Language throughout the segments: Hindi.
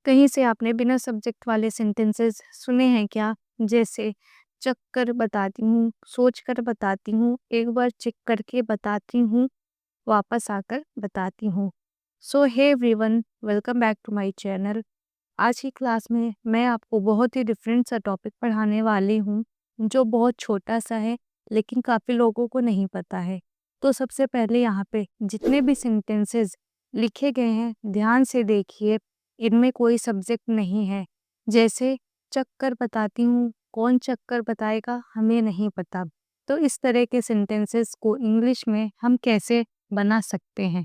कहीं से आपने बिना सब्जेक्ट वाले सेंटेंसेस सुने हैं क्या? जैसे चख कर बताती हूँ, सोच कर बताती हूँ, एक बार चेक करके बताती हूँ, वापस आकर बताती हूँ। So hey everyone, welcome back to my channel. आज की क्लास में मैं आपको बहुत ही डिफरेंट सा टॉपिक पढ़ाने वाली हूँ, जो बहुत छोटा सा है लेकिन काफ़ी लोगों को नहीं पता है। तो सबसे पहले यहाँ पे जितने भी सेंटेंसेस लिखे गए हैं, ध्यान से देखिए, इनमें कोई सब्जेक्ट नहीं है। जैसे चख कर बताती हूँ, कौन चख कर बताएगा हमें नहीं पता। तो इस तरह के सेंटेंसेस को इंग्लिश में हम कैसे बना सकते हैं?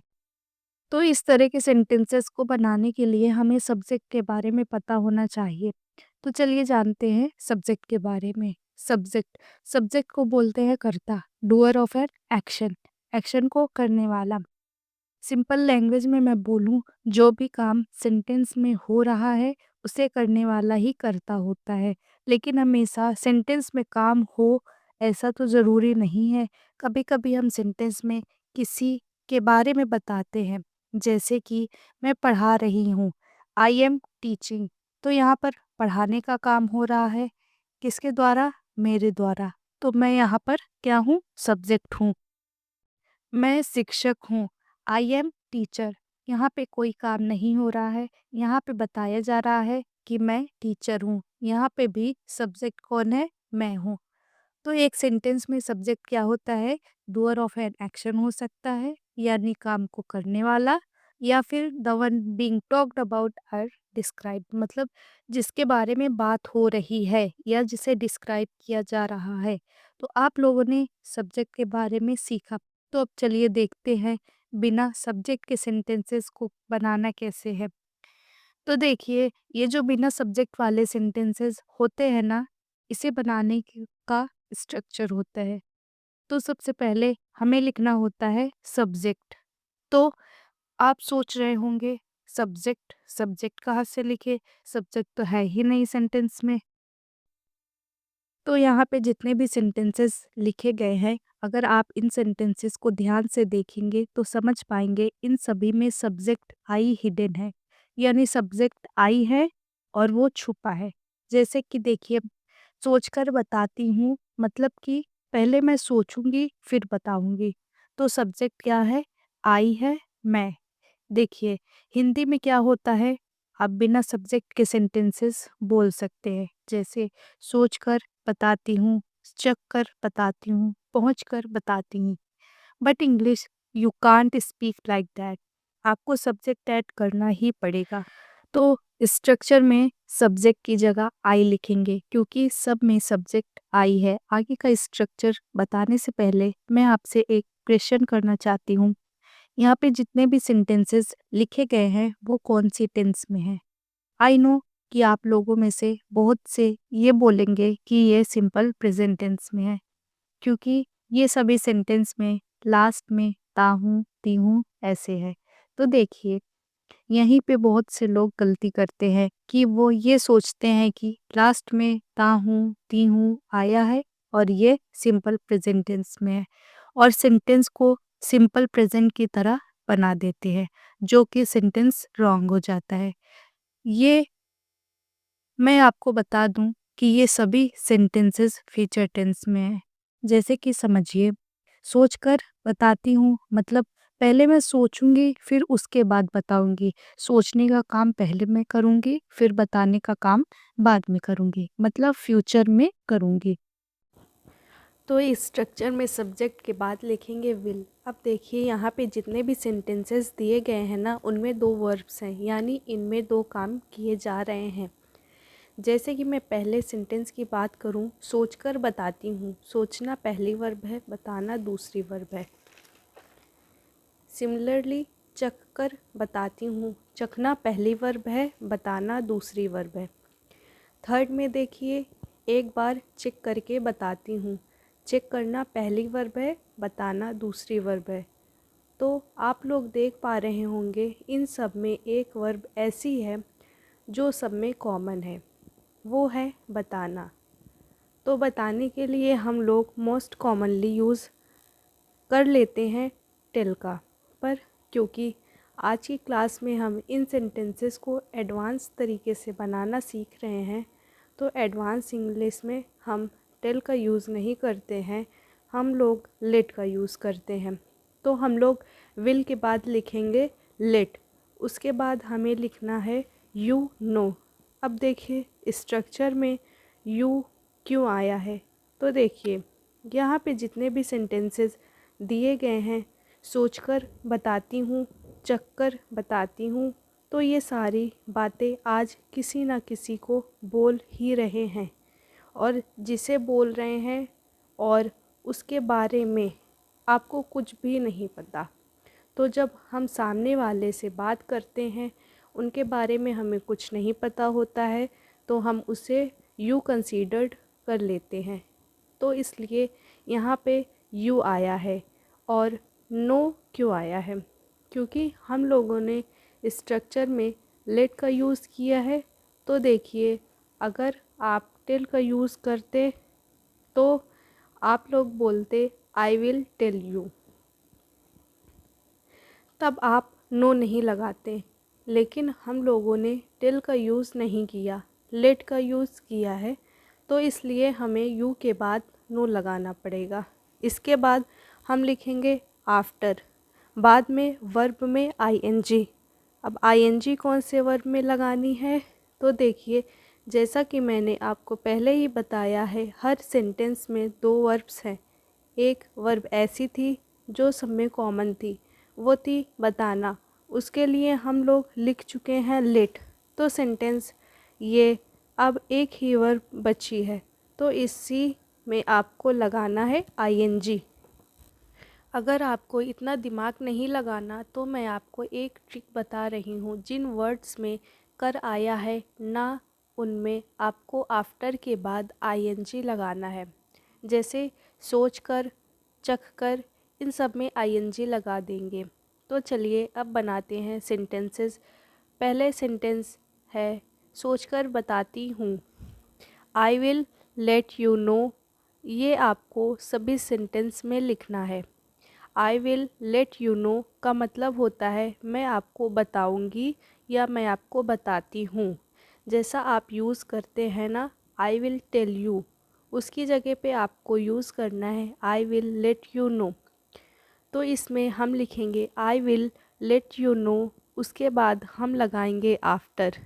तो इस तरह के सेंटेंसेस को बनाने के लिए हमें सब्जेक्ट के बारे में पता होना चाहिए। तो चलिए जानते हैं सब्जेक्ट के बारे में। सब्जेक्ट सब्जेक्ट को बोलते हैं कर्ता, doer of an action, action को करने वाला। सिंपल लैंग्वेज में मैं बोलूँ, जो भी काम सेंटेंस में हो रहा है उसे करने वाला ही कर्ता होता है। लेकिन हमेशा सेंटेंस में काम हो ऐसा तो ज़रूरी नहीं है। कभी कभी हम सेंटेंस में किसी के बारे में बताते हैं, जैसे कि मैं पढ़ा रही हूँ, आई एम टीचिंग। तो यहाँ पर पढ़ाने का काम हो रहा है, किसके द्वारा? मेरे द्वारा। तो मैं यहाँ पर क्या हूँ? सब्जेक्ट हूँ। मैं शिक्षक हूँ, आई एम टीचर। यहाँ पे कोई काम नहीं हो रहा है, यहाँ पे बताया जा रहा है कि मैं टीचर हूँ। यहाँ पे भी सब्जेक्ट कौन है? मैं हूँ। तो एक सेंटेंस में सब्जेक्ट क्या होता है? डूअर ऑफ एन एक्शन हो सकता है, यानी काम को करने वाला, या फिर the one being talked about are describe, मतलब जिसके बारे में बात हो रही है या जिसे डिस्क्राइब किया जा रहा है। तो आप लोगों ने सब्जेक्ट के बारे में सीखा। तो अब चलिए देखते हैं बिना सब्जेक्ट के सेंटेंसेस को बनाना कैसे है। तो देखिए, ये जो बिना सब्जेक्ट वाले सेंटेंसेस होते हैं ना, इसे बनाने का स्ट्रक्चर होता है। तो सबसे पहले हमें लिखना होता है सब्जेक्ट। तो आप सोच रहे होंगे, सब्जेक्ट सब्जेक्ट कहाँ से लिखे? सब्जेक्ट तो है ही नहीं सेंटेंस में। तो यहाँ पे जितने भी सेंटेंसेस लिखे गए हैं, अगर आप इन सेंटेंसेस को ध्यान से देखेंगे तो समझ पाएंगे इन सभी में सब्जेक्ट आई हिडन है, यानी सब्जेक्ट आई है और वो छुपा है। जैसे कि देखिए, सोचकर बताती हूँ, मतलब कि पहले मैं सोचूंगी फिर बताऊंगी। तो सब्जेक्ट क्या है? आई है, मैं। देखिए, हिंदी में क्या होता है? आप बिना सब्जेक्ट के सेंटेंसेस बोल सकते हैं, जैसे सोचकर बताती हूँ, चख कर बताती हूँ, पहुँच कर बताती हूँ। But English, you can't speak like that. आपको सब्जेक्ट ऐड करना ही पड़ेगा। तो स्ट्रक्चर में सब्जेक्ट की जगह आई लिखेंगे, क्योंकि सब में सब्जेक्ट आई है। आगे का स्ट्रक्चर बताने से पहले मैं आपसे एक क्वेश्चन करना चाहती हूँ। यहाँ पे जितने भी सेंटेंसेस लिखे गए हैं वो कौन सी टेंस में है? आई नो कि आप लोगों में से बहुत से ये बोलेंगे कि ये सिंपल प्रेजेंट टेंस में है, क्योंकि ये सभी सेंटेंस में लास्ट में ता हूँ, ती हूँ ऐसे है। तो देखिए, यहीं पे बहुत से लोग गलती करते हैं कि वो ये सोचते हैं कि लास्ट में ता हूँ, ती हूँ आया है और ये सिंपल प्रेजेंट टेंस में है, और सेंटेंस को सिंपल प्रेजेंट की तरह बना देते हैं, जो कि सेंटेंस रॉन्ग हो जाता है। ये मैं आपको बता दूं कि ये सभी सेंटेंसेस फ्यूचर टेंस में है। जैसे कि समझिए, सोचकर बताती हूँ, मतलब पहले मैं सोचूंगी फिर उसके बाद बताऊंगी। सोचने का काम पहले मैं करूंगी, फिर बताने का काम बाद में करूंगी, मतलब फ्यूचर में करूंगी। तो इस स्ट्रक्चर में सब्जेक्ट के बाद लिखेंगे विल। अब देखिए, यहाँ पे जितने भी सेंटेंसेस दिए गए हैं ना, उनमें दो वर्ब्स हैं, यानी इनमें दो काम किए जा रहे हैं। जैसे कि मैं पहले सेंटेंस की बात करूँ, सोचकर बताती हूँ, सोचना पहली वर्ब है, बताना दूसरी वर्ब है। सिमिलरली, चख कर बताती हूँ, चखना पहली वर्ब है, बताना दूसरी वर्ब है। थर्ड में देखिए, एक बार चेक करके बताती हूँ, चेक करना पहली वर्ब है, बताना दूसरी वर्ब है। तो आप लोग देख पा रहे होंगे, इन सब में एक वर्ब ऐसी है जो सब में कॉमन है, वो है बताना। तो बताने के लिए हम लोग मोस्ट कॉमनली यूज़ कर लेते हैं टिल का। पर क्योंकि आज की क्लास में हम इन सेंटेंसेस को एडवांस तरीके से बनाना सीख रहे हैं। तो एडवांस इंग्लिश में हम टेल का यूज़ नहीं करते हैं, हम लोग लेट का यूज़ करते हैं। तो हम लोग विल के बाद लिखेंगे लेट, उसके बाद हमें लिखना है यू नो। अब देखिए स्ट्रक्चर में यू क्यों आया है। तो देखिए यहाँ पे जितने भी सेंटेंसेस दिए गए हैं, सोचकर बताती हूँ, चक्कर बताती हूँ, तो ये सारी बातें आज किसी ना किसी को बोल ही रहे हैं और जिसे बोल रहे हैं और उसके बारे में आपको कुछ भी नहीं पता। तो जब हम सामने वाले से बात करते हैं, उनके बारे में हमें कुछ नहीं पता होता है, तो हम उसे यू कंसीडर्ड कर लेते हैं। तो इसलिए यहाँ पे यू आया है। और नो क्यों आया है? क्योंकि हम लोगों ने स्ट्रक्चर में लेट का यूज़ किया है। तो देखिए अगर आप टेल का यूज़ करते तो आप लोग बोलते आई विल टेल यू, तब आप नो नहीं लगाते। लेकिन हम लोगों ने टेल का यूज़ नहीं किया, लेट का यूज़ किया है, तो इसलिए हमें यू के बाद नो लगाना पड़ेगा। इसके बाद हम लिखेंगे आफ्टर, बाद में वर्ब में आईएनजी। अब आईएनजी कौन से वर्ब में लगानी है? तो देखिए जैसा कि मैंने आपको पहले ही बताया है, हर सेंटेंस में दो वर्ब्स हैं। एक वर्ब ऐसी थी जो सब में कॉमन थी, वो थी बताना, उसके लिए हम लोग लिख चुके हैं लेट। तो सेंटेंस ये अब एक ही वर्ब बची है, तो इसी में आपको लगाना है आईएनजी। अगर आपको इतना दिमाग नहीं लगाना तो मैं आपको एक ट्रिक बता रही हूँ। जिन वर्ड्स में कर आया है ना, उनमें आपको आफ्टर के बाद आईएनजी लगाना है। जैसे सोच कर, चख कर, इन सब में आईएनजी लगा देंगे। तो चलिए अब बनाते हैं सेंटेंसेस। पहले सेंटेंस है सोचकर बताती हूँ, आई विल लेट यू नो। ये आपको सभी सेंटेंस में लिखना है। आई विल लेट यू नो का मतलब होता है मैं आपको बताऊंगी या मैं आपको बताती हूँ। जैसा आप यूज़ करते हैं ना आई विल टेल यू, उसकी जगह पे आपको यूज़ करना है आई विल लेट यू नो। तो इसमें हम लिखेंगे आई विल लेट यू नो, उसके बाद हम लगाएंगे आफ्टर।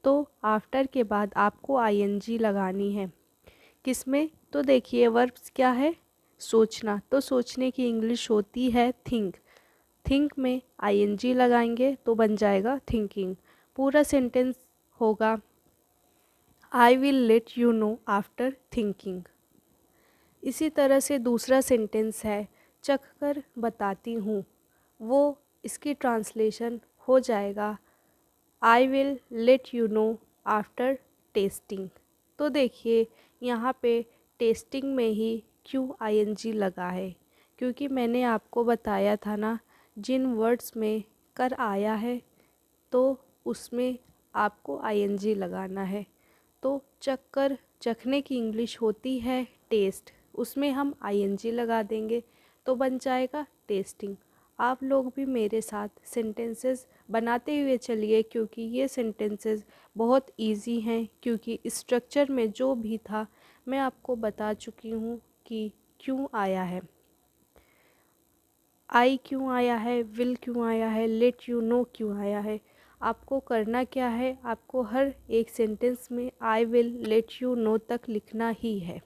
तो आफ्टर के बाद आपको आईएनजी लगानी है। किसमें? तो देखिए वर्ब्स क्या है? सोचना, तो सोचने की इंग्लिश होती है थिंक। थिंक में आईएनजी लगाएंगे तो बन जाएगा थिंकिंग। पूरा सेंटेंस होगा आई will let you know after thinking. इसी तरह से दूसरा सेंटेंस है चख कर बताती हूँ, वो इसकी ट्रांसलेशन हो जाएगा I will let you know after testing. तो देखिए यहाँ पे टेस्टिंग में ही क्यों आईएनजी लगा है? क्योंकि मैंने आपको बताया था ना, जिन वर्ड्स में कर आया है तो उसमें आपको आईएनजी लगाना है। तो चक्कर, चखने की इंग्लिश होती है टेस्ट, उसमें हम आईएनजी लगा देंगे तो बन जाएगा टेस्टिंग। आप लोग भी मेरे साथ सेंटेंसेस बनाते हुए चलिए, क्योंकि ये सेंटेंसेस बहुत इजी हैं। क्योंकि स्ट्रक्चर में जो भी था मैं आपको बता चुकी हूँ कि क्यों आया है, आई क्यों आया है, विल क्यों आया है, लेट यू नो क्यों आया है। आपको करना क्या है, आपको हर एक सेंटेंस में आई विल लेट यू नो तक लिखना ही है।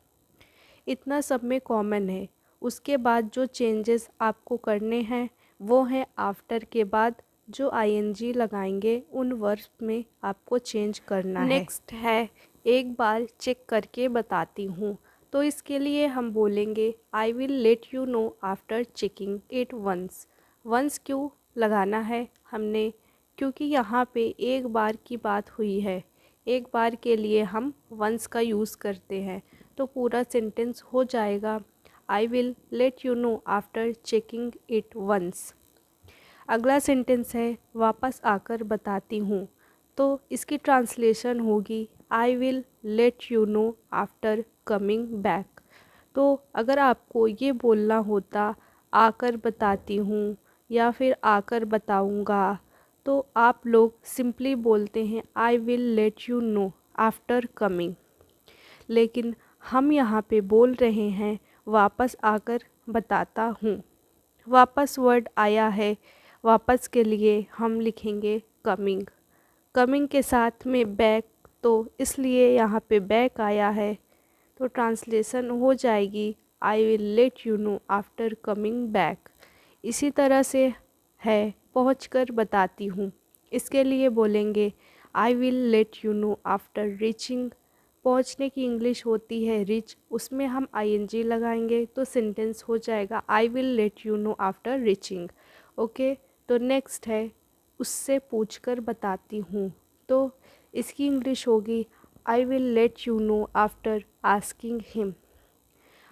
इतना सब में कॉमन है। उसके बाद जो चेंजेस आपको करने हैं वो हैं आफ्टर के बाद जो आईएनजी लगाएंगे उन वर्ब्स में आपको चेंज करना है। नेक्स्ट है एक बार चेक करके बताती हूँ। तो इसके लिए हम बोलेंगे I will let you know after checking it once. Once क्यों लगाना है हमने? क्योंकि यहाँ पे एक बार की बात हुई है, एक बार के लिए हम वंस का यूज़ करते हैं। तो पूरा सेंटेंस हो जाएगा I will let you know after checking it once. अगला सेंटेंस है वापस आकर बताती हूँ। तो इसकी ट्रांसलेशन होगी I will let you know after coming back. तो अगर आपको ये बोलना होता आकर बताती हूँ या फिर आकर बताऊंगा, तो आप लोग सिंपली बोलते हैं आई will let you know after coming. लेकिन हम यहाँ पे बोल रहे हैं वापस आकर बताता हूँ। वापस वर्ड आया है, वापस के लिए हम लिखेंगे कमिंग। कमिंग के साथ में बैक, तो इसलिए यहाँ पे बैक आया है, तो ट्रांसलेशन हो जाएगी आई will let you know after coming back. इसी तरह से है पहुँचकर बताती हूँ, इसके लिए बोलेंगे I will let you know after reaching. पहुँचने की इंग्लिश होती है रीच, उसमें हम आईएनजी लगाएंगे तो सेंटेंस हो जाएगा I will let you know after reaching. Okay, तो नेक्स्ट है उससे पूछकर बताती हूँ, तो इसकी इंग्लिश होगी I will let you know after asking him.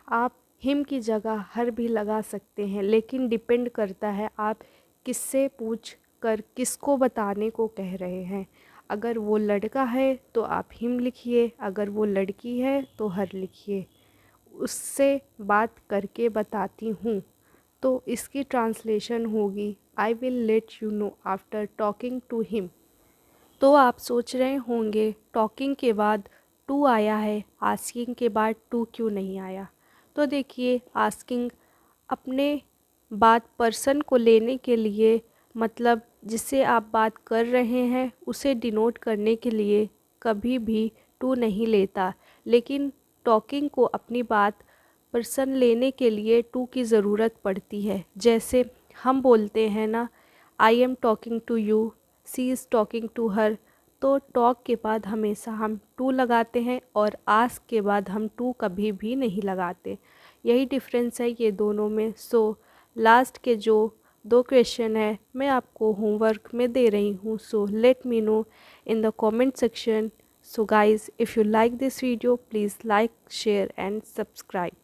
आप हिम की जगह हर भी लगा सकते हैं, लेकिन डिपेंड करता है आप किससे पूछ कर किसको बताने को कह रहे हैं। अगर वो लड़का है तो आप हिम लिखिए, अगर वो लड़की है तो हर लिखिए। उससे बात करके बताती हूँ, तो इसकी ट्रांसलेशन होगी I will let you know after talking to him. तो आप सोच रहे होंगे टॉकिंग के बाद टू आया है, आस्किंग के बाद टू क्यों नहीं आया। तो देखिए, आस्किंग अपने बात पर्सन को लेने के लिए, मतलब जिससे आप बात कर रहे हैं उसे डिनोट करने के लिए कभी भी टू नहीं लेता। लेकिन टॉकिंग को अपनी बात पर्सन लेने के लिए टू की ज़रूरत पड़ती है। जैसे हम बोलते हैं ना, I am talking to you, she is talking to her, तो टॉक के बाद हमेशा हम टू लगाते हैं और आस्क के बाद हम टू कभी भी नहीं लगाते। यही डिफरेंस है ये दोनों में। सो लास्ट के जो 2 क्वेश्चन है मैं आपको होमवर्क में दे रही हूँ, so let me know in the comment section. So guys, if you like this video, please like, share and subscribe.